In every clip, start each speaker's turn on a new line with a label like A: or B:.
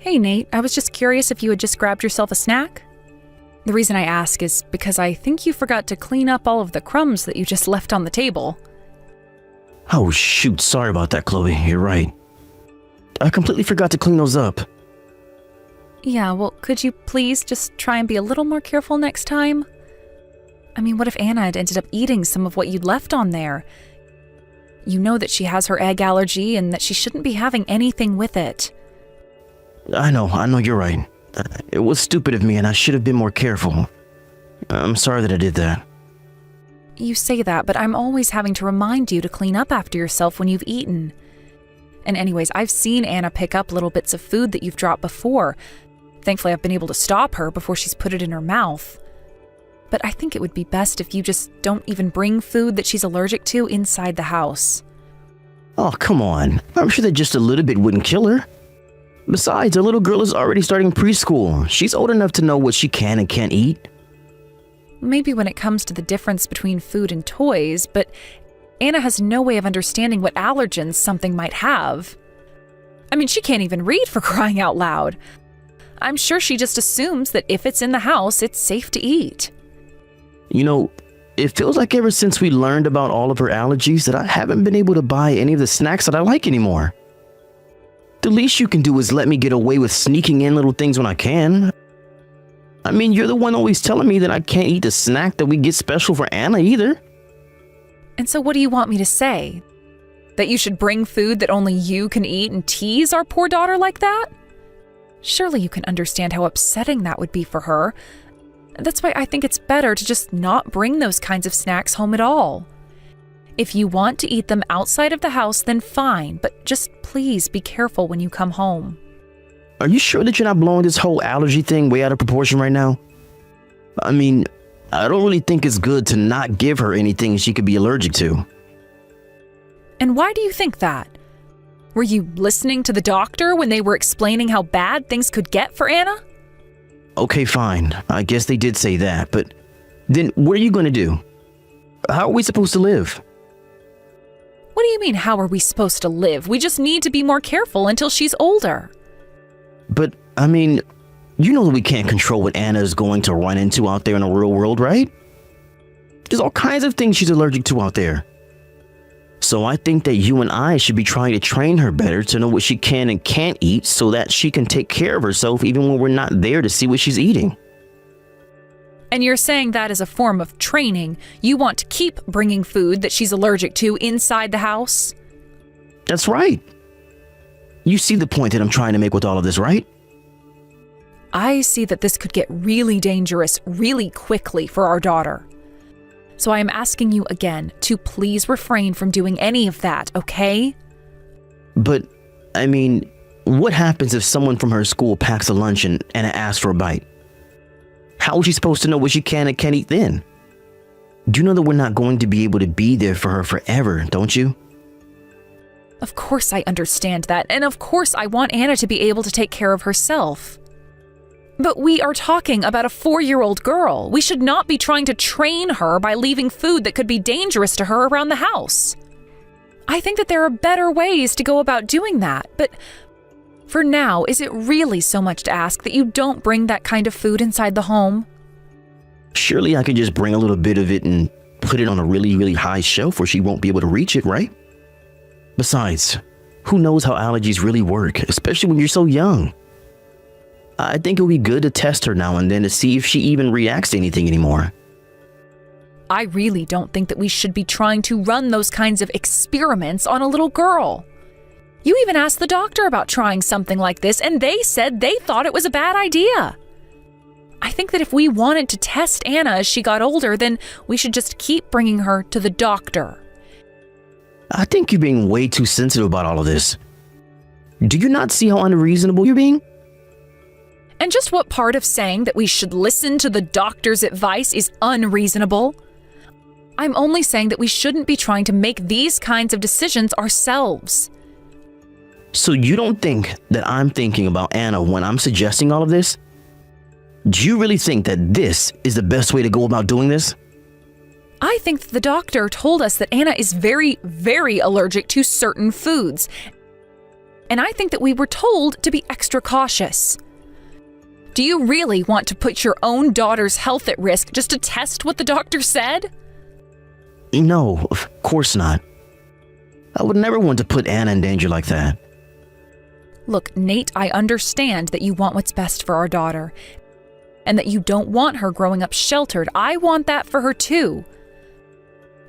A: Hey Nate, I was just curious if you had just grabbed yourself a snack? The reason I ask is because I think you forgot to clean up all of the crumbs that you just left on the table.
B: Oh shoot, sorry about that, Chloe. You're right. I completely forgot to clean those up.
A: Yeah, well, could you please just try and be a little more careful next time? I mean, what if Anna had ended up eating some of what you'd left on there? You know that she has her egg allergy and that she shouldn't be having anything with it.
B: I know you're right. It was stupid of me and I should have been more careful. I'm sorry that I did that.
A: You say that, but I'm always having to remind you to clean up after yourself when you've eaten. And anyways, I've seen Anna pick up little bits of food that you've dropped before. Thankfully, I've been able to stop her before she's put it in her mouth. But I think it would be best if you just don't even bring food that she's allergic to inside the house.
B: Oh, come on. I'm sure that just a little bit wouldn't kill her. Besides, our little girl is already starting preschool. She's old enough to know what she can and can't eat.
A: Maybe when it comes to the difference between food and toys, but Anna has no way of understanding what allergens something might have. I mean, she can't even read, for crying out loud. I'm sure she just assumes that if it's in the house, it's safe to eat.
B: You know, it feels like ever since we learned about all of her allergies that I haven't been able to buy any of the snacks that I like anymore. The least you can do is let me get away with sneaking in little things when I can. I mean, you're the one always telling me that I can't eat the snack that we get special for Anna either.
A: And so what do you want me to say? That you should bring food that only you can eat and tease our poor daughter like that? Surely you can understand how upsetting that would be for her. That's why I think it's better to just not bring those kinds of snacks home at all. If you want to eat them outside of the house, then fine, but just please be careful when you come home.
B: Are you sure that you're not blowing this whole allergy thing way out of proportion right now? I mean, I don't really think it's good to not give her anything she could be allergic to.
A: And why do you think that? Were you listening to the doctor when they were explaining how bad things could get for Anna?
B: Okay, fine. I guess they did say that, but then what are you going to do? How are we supposed to live?
A: What do you mean, how are we supposed to live? We just need to be more careful until she's older.
B: But, I mean, you know that we can't control what Anna is going to run into out there in the real world, right? There's all kinds of things she's allergic to out there. So I think that you and I should be trying to train her better to know what she can and can't eat so that she can take care of herself even when we're not there to see what she's eating.
A: And you're saying that as a form of training, you want to keep bringing food that she's allergic to inside the house?
B: That's right. You see the point that I'm trying to make with all of this, right?
A: I see that this could get really dangerous really quickly for our daughter. So I am asking you again to please refrain from doing any of that, okay?
B: But, I mean, what happens if someone from her school packs a lunch and asks for a bite? How is she supposed to know what she can and can't eat then? Do you know that we're not going to be able to be there for her forever, don't you?
A: Of course I understand that, and of course I want Anna to be able to take care of herself. But we are talking about a 4-year-old girl. We should not be trying to train her by leaving food that could be dangerous to her around the house. I think that there are better ways to go about doing that, but for now, is it really so much to ask that you don't bring that kind of food inside the home?
B: Surely I could just bring a little bit of it and put it on a really, really high shelf where she won't be able to reach it, right? Besides, who knows how allergies really work, especially when you're so young? I think it would be good to test her now and then to see if she even reacts to anything anymore.
A: I really don't think that we should be trying to run those kinds of experiments on a little girl. You even asked the doctor about trying something like this, and they said they thought it was a bad idea. I think that if we wanted to test Anna as she got older, then we should just keep bringing her to the doctor.
B: I think you're being way too sensitive about all of this. Do you not see how unreasonable you're being?
A: And just what part of saying that we should listen to the doctor's advice is unreasonable? I'm only saying that we shouldn't be trying to make these kinds of decisions ourselves.
B: So you don't think that I'm thinking about Anna when I'm suggesting all of this? Do you really think that this is the best way to go about doing this?
A: I think that the doctor told us that Anna is very, very allergic to certain foods. And I think that we were told to be extra cautious. Do you really want to put your own daughter's health at risk just to test what the doctor said?
B: No, of course not. I would never want to put Anna in danger like that.
A: Look, Nate, I understand that you want what's best for our daughter, and that you don't want her growing up sheltered. I want that for her too.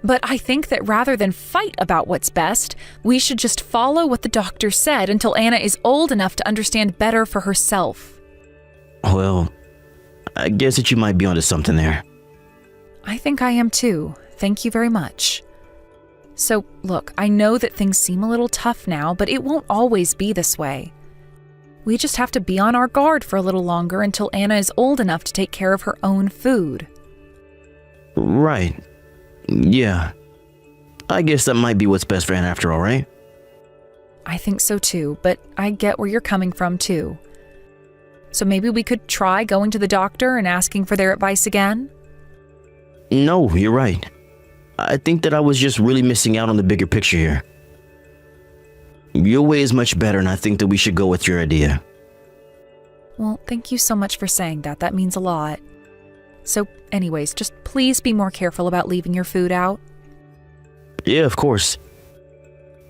A: But I think that rather than fight about what's best, we should just follow what the doctor said until Anna is old enough to understand better for herself.
B: Well, I guess that you might be onto something there.
A: I think I am too. Thank you very much. So, look, I know that things seem a little tough now, but it won't always be this way. We just have to be on our guard for a little longer until Anna is old enough to take care of her own food.
B: Right. Yeah. I guess that might be what's best for Anna after all, right?
A: I think so too, but I get where you're coming from too. So maybe we could try going to the doctor and asking for their advice again?
B: No, you're right. I think that I was just really missing out on the bigger picture here. Your way is much better, and I think that we should go with your idea.
A: Well, thank you so much for saying that. That means a lot. So, anyways, just please be more careful about leaving your food out.
B: Yeah, of course.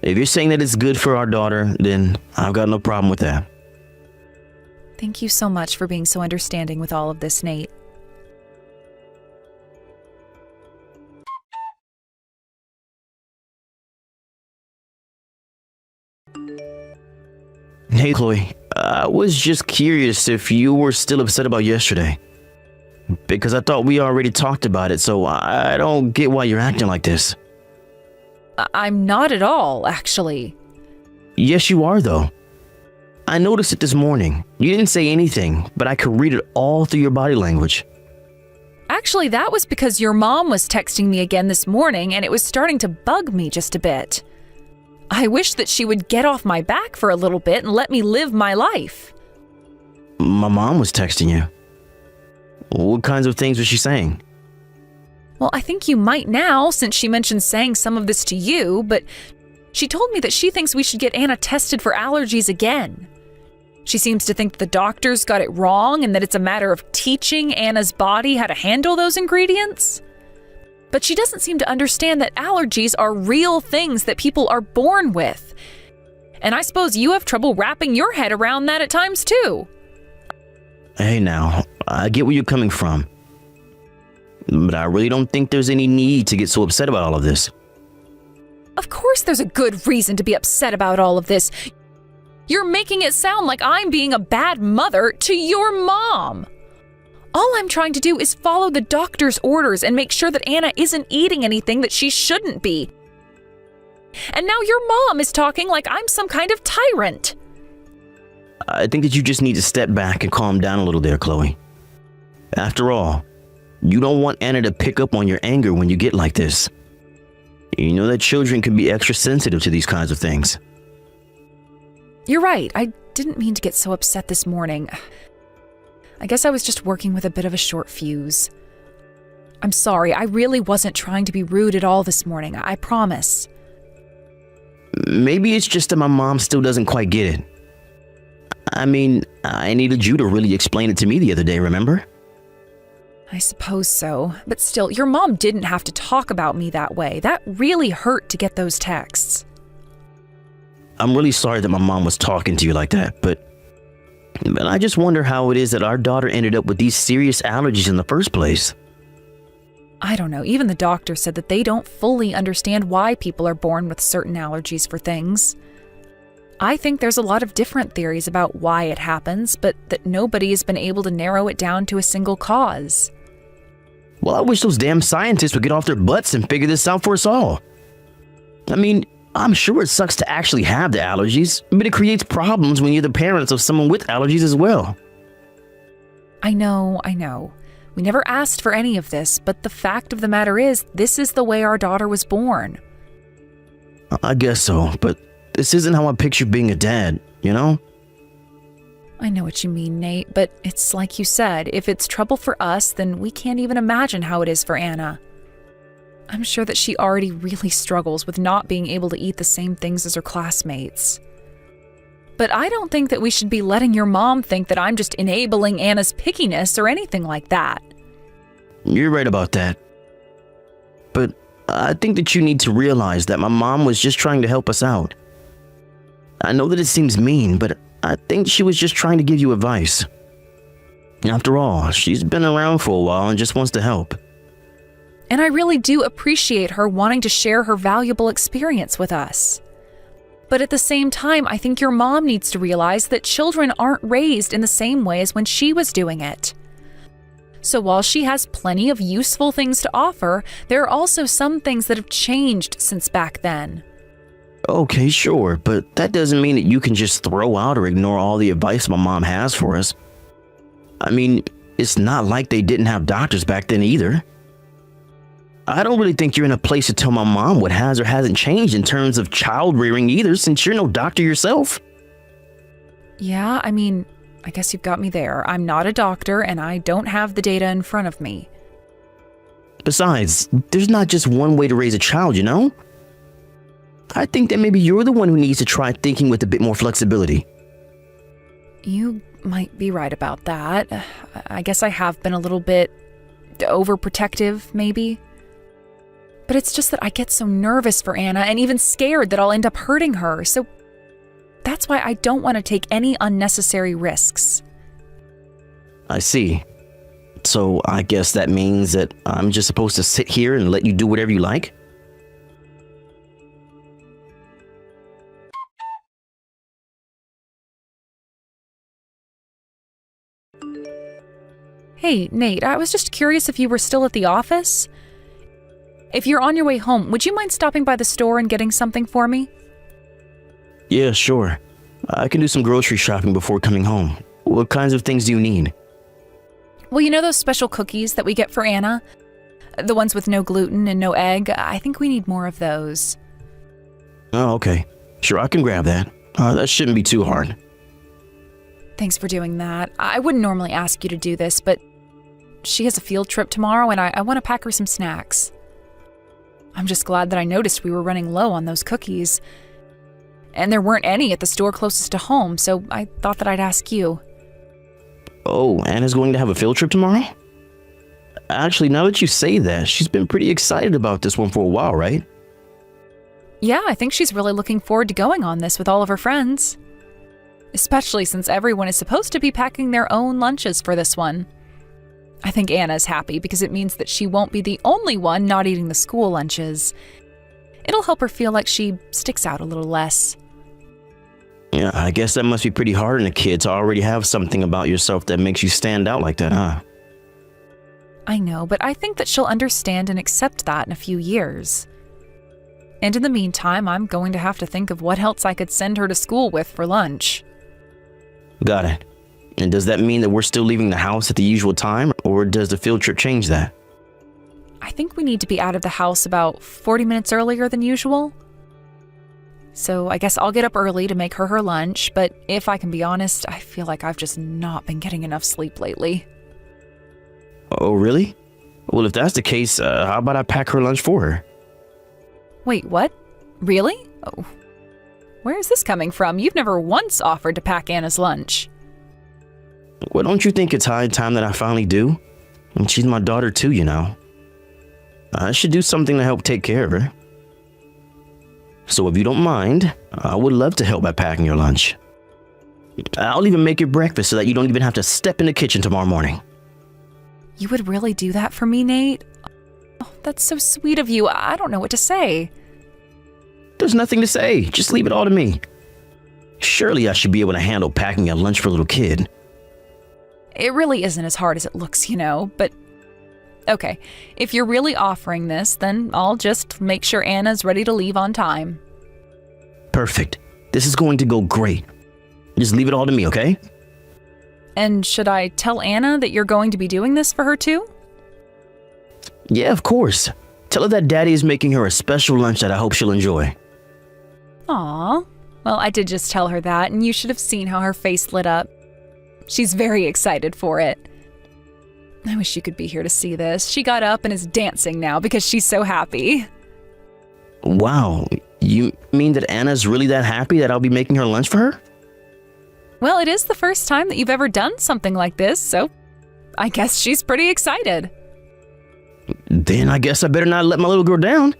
B: If you're saying that it's good for our daughter, then I've got no problem with that.
A: Thank you so much for being so understanding with all of this, Nate.
B: Hey, Chloe. I was just curious if you were still upset about yesterday. Because I thought we already talked about it, so I don't get why you're acting like this.
A: I'm not at all, actually.
B: Yes, you are, though. I noticed it this morning. You didn't say anything, but I could read it all through your body language.
A: Actually, that was because your mom was texting me again this morning, and it was starting to bug me just a bit. I wish that she would get off my back for a little bit and let me live my life.
B: My mom was texting you. What kinds of things was she saying?
A: Well, I think you might now, since she mentioned saying some of this to you, but she told me that she thinks we should get Anna tested for allergies again. She seems to think that the doctors got it wrong and that it's a matter of teaching Anna's body how to handle those ingredients. But she doesn't seem to understand that allergies are real things that people are born with. And I suppose you have trouble wrapping your head around that at times too.
B: Hey now, I get where you're coming from. But I really don't think there's any need to get so upset about all of this.
A: Of course there's a good reason to be upset about all of this. You're making it sound like I'm being a bad mother to your mom. All I'm trying to do is follow the doctor's orders and make sure that Anna isn't eating anything that she shouldn't be. And now your mom is talking like I'm some kind of tyrant.
B: I think that you just need to step back and calm down a little there, Chloe. After all, you don't want Anna to pick up on your anger when you get like this. You know that children can be extra sensitive to these kinds of things.
A: You're right. I didn't mean to get so upset this morning. I guess I was just working with a bit of a short fuse. I'm sorry. I really wasn't trying to be rude at all this morning. I promise.
B: Maybe it's just that my mom still doesn't quite get it. I mean, I needed you to really explain it to me the other day, remember?
A: I suppose so. But still, your mom didn't have to talk about me that way. That really hurt to get those texts.
B: I'm really sorry that my mom was talking to you like that, but I just wonder how it is that our daughter ended up with these serious allergies in the first place.
A: I don't know. Even the doctor said that they don't fully understand why people are born with certain allergies for things. I think there's a lot of different theories about why it happens, but that nobody has been able to narrow it down to a single cause.
B: Well, I wish those damn scientists would get off their butts and figure this out for us all. I mean, I'm sure it sucks to actually have the allergies, but it creates problems when you're the parents of someone with allergies as well.
A: I know. We never asked for any of this, but the fact of the matter is, this is the way our daughter was born.
B: I guess so, but this isn't how I picture being a dad, you know?
A: I know what you mean, Nate, but it's like you said, if it's trouble for us, then we can't even imagine how it is for Anna. I'm sure that she already really struggles with not being able to eat the same things as her classmates. But I don't think that we should be letting your mom think that I'm just enabling Anna's pickiness or anything like that.
B: You're right about that. But I think that you need to realize that my mom was just trying to help us out. I know that it seems mean, but I think she was just trying to give you advice. After all, she's been around for a while and just wants to help.
A: And I really do appreciate her wanting to share her valuable experience with us. But at the same time, I think your mom needs to realize that children aren't raised in the same way as when she was doing it. So while she has plenty of useful things to offer, there are also some things that have changed since back then.
B: Okay, sure, but that doesn't mean that you can just throw out or ignore all the advice my mom has for us. I mean, it's not like they didn't have doctors back then either. I don't really think you're in a place to tell my mom what has or hasn't changed in terms of child rearing either, since you're no doctor yourself.
A: Yeah, I mean, I guess you've got me there. I'm not a doctor and I don't have the data in front of me.
B: Besides, there's not just one way to raise a child, you know? I think that maybe you're the one who needs to try thinking with a bit more flexibility.
A: You might be right about that. I guess I have been a little bit overprotective, maybe. But it's just that I get so nervous for Anna and even scared that I'll end up hurting her, so that's why I don't want to take any unnecessary risks.
B: I see. So I guess that means that I'm just supposed to sit here and let you do whatever you like?
A: Hey, Nate, I was just curious if you were still at the office. If you're on your way home, would you mind stopping by the store and getting something for me?
B: Yeah, sure. I can do some grocery shopping before coming home. What kinds of things do you need?
A: Well, you know those special cookies that we get for Anna? The ones with no gluten and no egg? I think we need more of those.
B: Oh, okay. Sure, I can grab that. That shouldn't be too hard.
A: Thanks for doing that. I wouldn't normally ask you to do this, but she has a field trip tomorrow and I want to pack her some snacks. I'm just glad that I noticed we were running low on those cookies. And there weren't any at the store closest to home, so I thought that I'd ask you.
B: Oh, Anna's going to have a field trip tomorrow? Actually, now that you say that, she's been pretty excited about this one for a while, right?
A: Yeah, I think she's really looking forward to going on this with all of her friends. Especially since everyone is supposed to be packing their own lunches for this one. I think Anna's happy because it means that she won't be the only one not eating the school lunches. It'll help her feel like she sticks out a little less.
B: Yeah, I guess that must be pretty hard on a kid to already have something about yourself that makes you stand out like that, huh?
A: I know, but I think that she'll understand and accept that in a few years. And in the meantime, I'm going to have to think of what else I could send her to school with for lunch.
B: Got it. And does that mean that we're still leaving the house at the usual time, or does the field trip change that?
A: I think we need to be out of the house about 40 minutes earlier than usual. So I guess I'll get up early to make her lunch, but if I can be honest, I feel like I've just not been getting enough sleep lately.
B: Oh, really? Well, if that's the case, how about I pack her lunch for her?
A: Wait, what? Really? Oh. Where is this coming from? You've never once offered to pack Anna's lunch.
B: Well, don't you think it's high time that I finally do? And she's my daughter too, you know. I should do something to help take care of her. So if you don't mind, I would love to help by packing your lunch. I'll even make your breakfast so that you don't even have to step in the kitchen tomorrow morning.
A: You would really do that for me, Nate? Oh, that's so sweet of you. I don't know what to say.
B: There's nothing to say. Just leave it all to me. Surely I should be able to handle packing a lunch for a little kid.
A: It really isn't as hard as it looks, you know, but okay, if you're really offering this, then I'll just make sure Anna's ready to leave on time.
B: Perfect. This is going to go great. Just leave it all to me, okay?
A: And should I tell Anna that you're going to be doing this for her too?
B: Yeah, of course. Tell her that Daddy is making her a special lunch that I hope she'll enjoy.
A: Aw. Well, I did just tell her that, and you should have seen how her face lit up. She's very excited for it. I wish you could be here to see this. She got up and is dancing now because she's so happy.
B: Wow. You mean that Anna's really that happy that I'll be making her lunch for her?
A: Well, it is the first time that you've ever done something like this, so I guess she's pretty excited.
B: Then I guess I better not let my little girl down.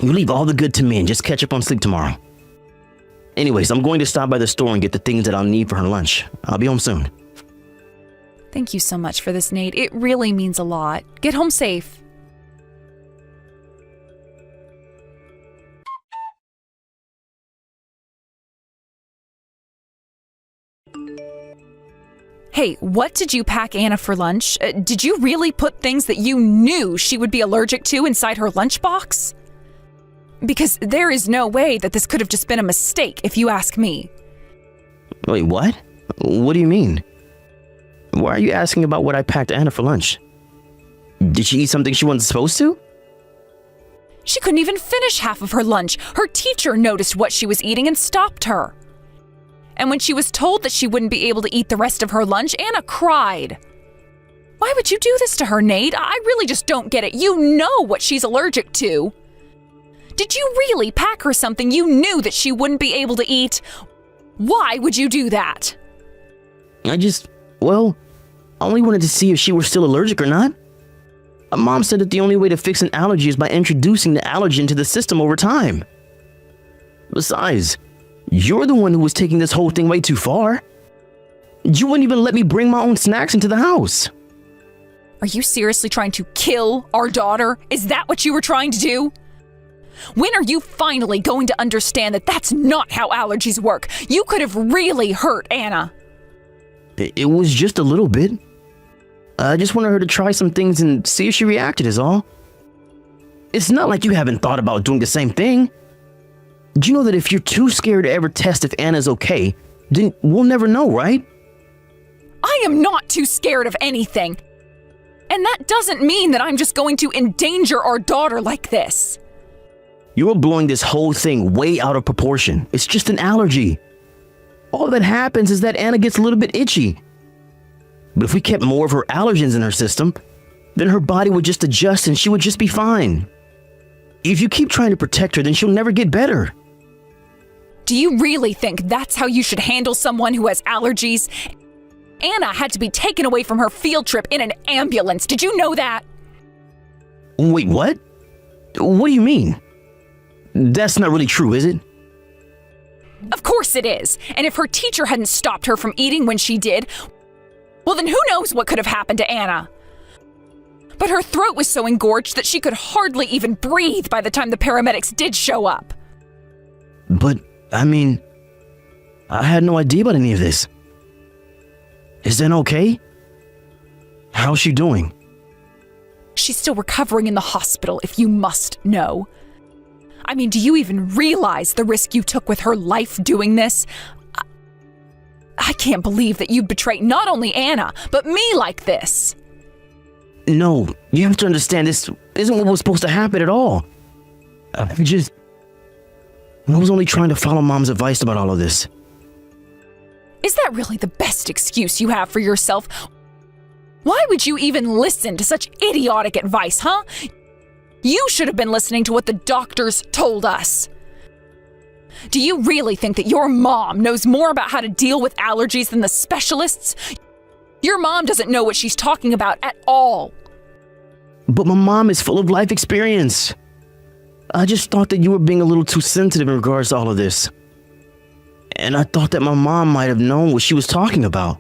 B: You leave all the good to me and just catch up on sleep tomorrow. Anyways, I'm going to stop by the store and get the things that I'll need for her lunch. I'll be home soon.
A: Thank you so much for this, Nate. It really means a lot. Get home safe. Hey, what did you pack Anna for lunch? Did you really put things that you knew she would be allergic to inside her lunchbox? Because there is no way that this could have just been a mistake, if you ask me.
B: Wait, what? What do you mean? Why are you asking about what I packed Anna for lunch? Did she eat something she wasn't supposed to?
A: She couldn't even finish half of her lunch. Her teacher noticed what she was eating and stopped her. And when she was told that she wouldn't be able to eat the rest of her lunch, Anna cried. Why would you do this to her, Nate? I really just don't get it. You know what she's allergic to. Did you really pack her something you knew that she wouldn't be able to eat? Why would you do that?
B: I only wanted to see if she were still allergic or not. Mom said that the only way to fix an allergy is by introducing the allergen to the system over time. Besides, you're the one who was taking this whole thing way too far. You wouldn't even let me bring my own snacks into the house.
A: Are you seriously trying to kill our daughter? Is that what you were trying to do? When are you finally going to understand that that's not how allergies work? You could have really hurt Anna.
B: It was just a little bit. I just wanted her to try some things and see if she reacted is all. It's not like you haven't thought about doing the same thing. Do you know that if you're too scared to ever test if Anna's okay, then we'll never know, right?
A: I am not too scared of anything. And that doesn't mean that I'm just going to endanger our daughter like this.
B: You're blowing this whole thing way out of proportion. It's just an allergy. All that happens is that Anna gets a little bit itchy. But if we kept more of her allergens in her system, then her body would just adjust and she would just be fine. If you keep trying to protect her, then she'll never get better.
A: Do you really think that's how you should handle someone who has allergies? Anna had to be taken away from her field trip in an ambulance. Did you know that?
B: Wait, what? What do you mean? That's not really true, is it?
A: Of course it is. And if her teacher hadn't stopped her from eating when she did, well then who knows what could have happened to Anna? But her throat was so engorged that she could hardly even breathe by the time the paramedics did show up.
B: But, I had no idea about any of this. Is Anna okay? How's she doing?
A: She's still recovering in the hospital, if you must know. Do you even realize the risk you took with her life doing this? I can't believe that you'd betray not only Anna, but me like this.
B: No, you have to understand this isn't what was supposed to happen at all. I was only trying to follow Mom's advice about all of this.
A: Is that really the best excuse you have for yourself? Why would you even listen to such idiotic advice, huh? You should have been listening to what the doctors told us. Do you really think that your mom knows more about how to deal with allergies than the specialists? Your mom doesn't know what she's talking about at all.
B: But my mom is full of life experience. I just thought that you were being a little too sensitive in regards to all of this. And I thought that my mom might have known what she was talking about.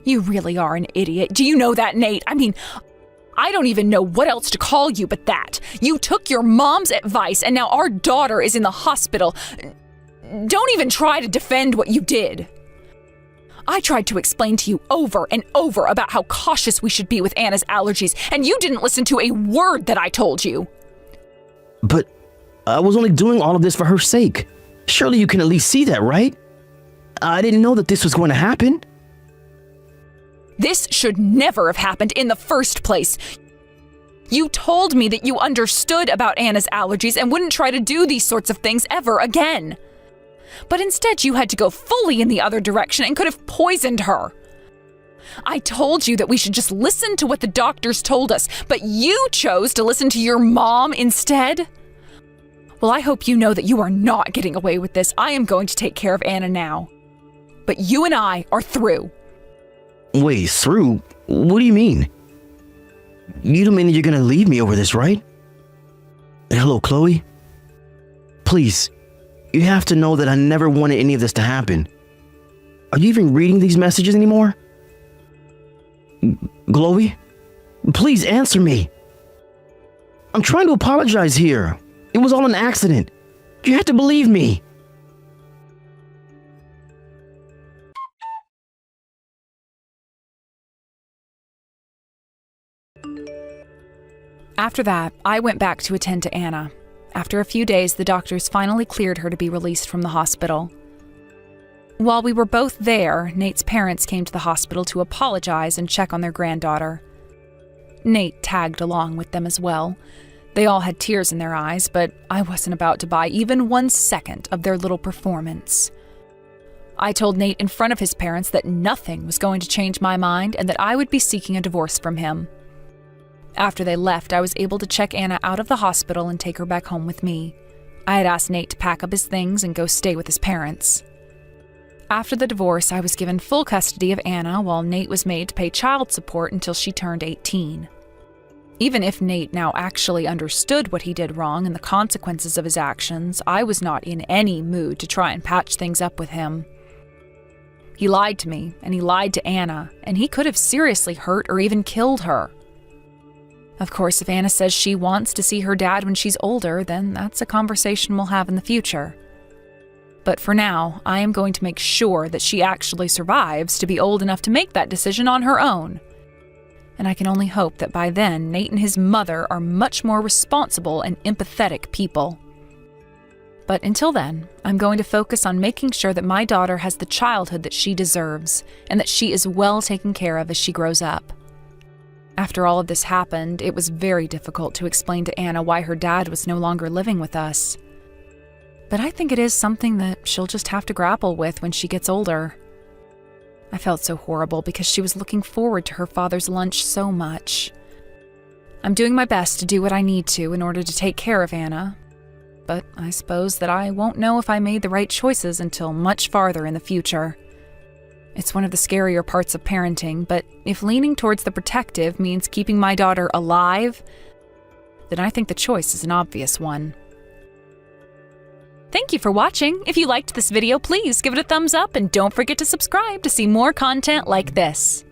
A: You really are an idiot. Do you know that, Nate? I don't even know what else to call you but that. You took your mom's advice and now our daughter is in the hospital. Don't even try to defend what you did. I tried to explain to you over and over about how cautious we should be with Anna's allergies, and you didn't listen to a word that I told you.
B: But I was only doing all of this for her sake. Surely you can at least see that, right? I didn't know that this was going to happen.
A: This should never have happened in the first place. You told me that you understood about Anna's allergies and wouldn't try to do these sorts of things ever again. But instead you had to go fully in the other direction and could have poisoned her. I told you that we should just listen to what the doctors told us, but you chose to listen to your mom instead? Well, I hope you know that you are not getting away with this. I am going to take care of Anna now. but you and I are through.
B: Wait, through? What do you mean? You don't mean that you're gonna leave me over this, right? Hello, Chloe? Please, you have to know that I never wanted any of this to happen. Are you even reading these messages anymore? Chloe? Please answer me. I'm trying to apologize here. It was all an accident. You have to believe me.
A: After that, I went back to attend to Anna. After a few days, the doctors finally cleared her to be released from the hospital. While we were both there, Nate's parents came to the hospital to apologize and check on their granddaughter. Nate tagged along with them as well. They all had tears in their eyes, but I wasn't about to buy even 1 second of their little performance. I told Nate in front of his parents that nothing was going to change my mind and that I would be seeking a divorce from him. After they left, I was able to check Anna out of the hospital and take her back home with me. I had asked Nate to pack up his things and go stay with his parents. After the divorce, I was given full custody of Anna while Nate was made to pay child support until she turned 18. Even if Nate now actually understood what he did wrong and the consequences of his actions, I was not in any mood to try and patch things up with him. He lied to me, and he lied to Anna, and he could have seriously hurt or even killed her. Of course, if Anna says she wants to see her dad when she's older, then that's a conversation we'll have in the future. But for now, I am going to make sure that she actually survives to be old enough to make that decision on her own. And I can only hope that by then, Nate and his mother are much more responsible and empathetic people. But until then, I'm going to focus on making sure that my daughter has the childhood that she deserves, and that she is well taken care of as she grows up. After all of this happened, it was very difficult to explain to Anna why her dad was no longer living with us. But I think it is something that she'll just have to grapple with when she gets older. I felt so horrible because she was looking forward to her father's lunch so much. I'm doing my best to do what I need to in order to take care of Anna, but I suppose that I won't know if I made the right choices until much farther in the future. It's one of the scarier parts of parenting, but if leaning towards the protective means keeping my daughter alive, then I think the choice is an obvious one. Thank you for watching. If you liked this video, please give it a thumbs up and don't forget to subscribe to see more content like this.